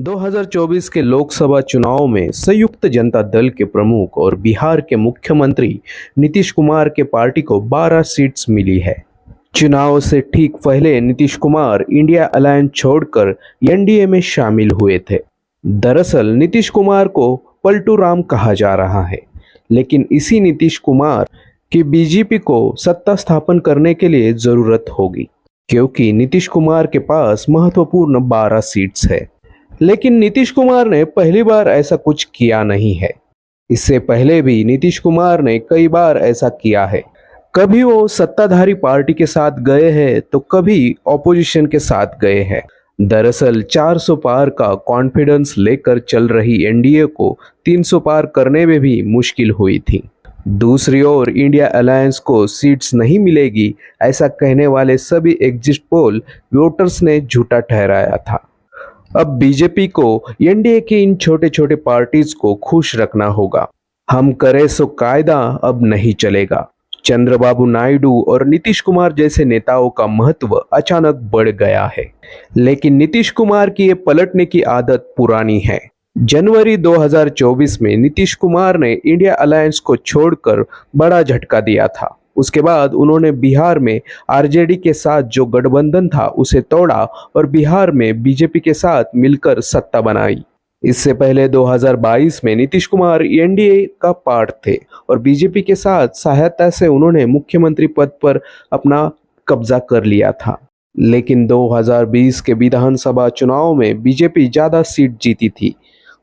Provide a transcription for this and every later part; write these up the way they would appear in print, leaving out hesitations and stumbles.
2024 के लोकसभा चुनाव में संयुक्त जनता दल के प्रमुख और बिहार के मुख्यमंत्री नीतीश कुमार के पार्टी को 12 सीट्स मिली है। चुनाव से ठीक पहले नीतीश कुमार इंडिया अलायंस छोड़कर एनडीए में शामिल हुए थे। दरअसल नीतीश कुमार को पलटू राम कहा जा रहा है, लेकिन इसी नीतीश कुमार की बीजेपी को सत्ता स्थापन करने के लिए जरूरत होगी, क्योंकि नीतीश कुमार के पास महत्वपूर्ण 12 सीट्स है। लेकिन नीतीश कुमार ने पहली बार ऐसा कुछ किया नहीं है। इससे पहले भी नीतीश कुमार ने कई बार ऐसा किया है। कभी वो सत्ताधारी पार्टी के साथ गए हैं तो कभी ऑपोजिशन के साथ गए हैं। दरअसल 400 पार का कॉन्फिडेंस लेकर चल रही एनडीए को 300 पार करने में भी मुश्किल हुई थी। दूसरी ओर इंडिया अलायंस को सीट्स नहीं मिलेगी, ऐसा कहने वाले सभी एग्जिट पोल वोटर्स ने झूठा ठहराया था। अब बीजेपी को एनडीए की इन छोटे छोटे पार्टीज को खुश रखना होगा। हम करे सो कायदा अब नहीं चलेगा। चंद्रबाबू नायडू और नीतीश कुमार जैसे नेताओं का महत्व अचानक बढ़ गया है, लेकिन नीतीश कुमार की ये पलटने की आदत पुरानी है। जनवरी 2024 में नीतीश कुमार ने इंडिया अलायंस को छोड़कर बड़ा झटका दिया था। उसके बाद उन्होंने बिहार में आरजेडी के साथ जो गठबंधन था उसे तोड़ा और बिहार में बीजेपी के साथ मिलकर सत्ता बनाई। इससे पहले 2022 में नीतीश कुमार एनडीए का पार्ट थे और बीजेपी के साथ सहायता से उन्होंने मुख्यमंत्री पद पर अपना कब्जा कर लिया था। लेकिन 2020 के विधानसभा चुनाव में बीजेपी ज्यादा सीट जीती थी।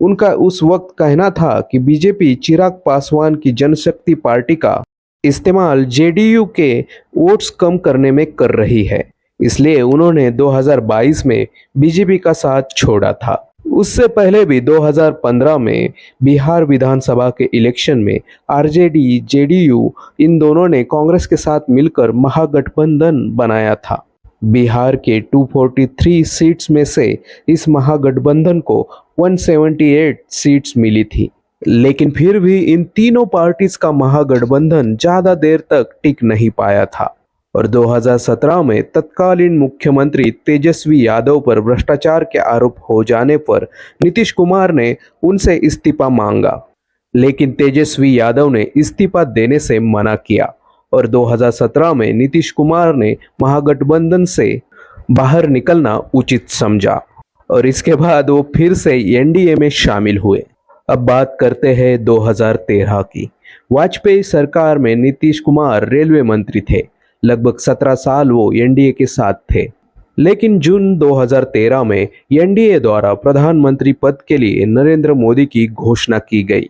उनका उस वक्त कहना था कि बीजेपी चिराग पासवान की जनशक्ति पार्टी का इस्तेमाल जेडीयू के वोट्स कम करने में कर रही है, इसलिए उन्होंने 2022 में बीजेपी का साथ छोड़ा था। उससे पहले भी 2015 में बिहार विधानसभा के इलेक्शन में आरजेडी जेडीयू इन दोनों ने कांग्रेस के साथ मिलकर महागठबंधन बनाया था। बिहार के 243 सीट्स में से इस महागठबंधन को 178 सीट्स मिली थी, लेकिन फिर भी इन तीनों पार्टीज का महागठबंधन ज्यादा देर तक टिक नहीं पाया था और 2017 में तत्कालीन मुख्यमंत्री तेजस्वी यादव पर भ्रष्टाचार के आरोप हो जाने पर नीतीश कुमार ने उनसे इस्तीफा मांगा, लेकिन तेजस्वी यादव ने इस्तीफा देने से मना किया और 2017 में नीतीश कुमार ने महागठबंधन से बाहर निकलना उचित समझा और इसके बाद वो फिर से एनडीए में शामिल हुए। अब बात करते हैं 2013 की। वाजपेयी सरकार में नीतीश कुमार रेलवे मंत्री थे। लगभग 17 साल वो एनडीए के साथ थे, लेकिन जून 2013 में एनडीए द्वारा प्रधानमंत्री पद के लिए नरेंद्र मोदी की घोषणा की गई।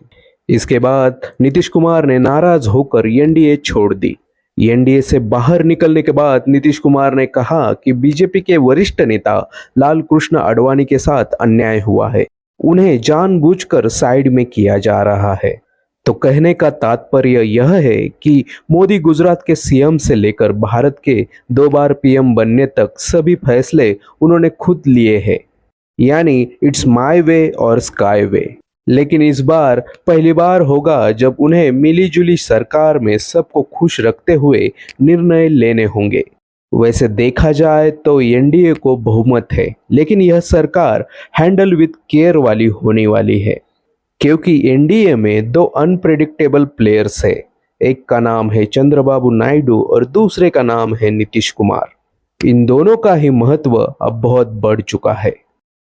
इसके बाद नीतीश कुमार ने नाराज होकर एनडीए छोड़ दी। एनडीए से बाहर निकलने के बाद नीतीश कुमार ने कहा कि बीजेपी के वरिष्ठ नेता लाल कृष्ण आडवाणी के साथ अन्याय हुआ है, उन्हें जानबूझकर साइड में किया जा रहा है। तो कहने का तात्पर्य यह है कि मोदी गुजरात के सीएम से लेकर भारत के 2 बार पीएम बनने तक सभी फैसले उन्होंने खुद लिए हैं, यानी इट्स माय वे और स्काई वे। लेकिन इस बार पहली बार होगा जब उन्हें मिलीजुली सरकार में सबको खुश रखते हुए निर्णय लेने होंगे। वैसे देखा जाए तो एनडीए को बहुमत है, लेकिन यह सरकार हैंडल विद केयर वाली होने वाली है, क्योंकि एनडीए में 2 अनप्रेडिक्टेबल प्लेयर्स है। एक का नाम है चंद्रबाबू नायडू और दूसरे का नाम है नीतीश कुमार। इन दोनों का ही महत्व अब बहुत बढ़ चुका है।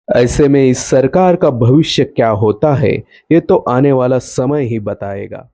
ऐसे में इस सरकार का भविष्य क्या होता है, ये तो आने वाला समय ही बताएगा।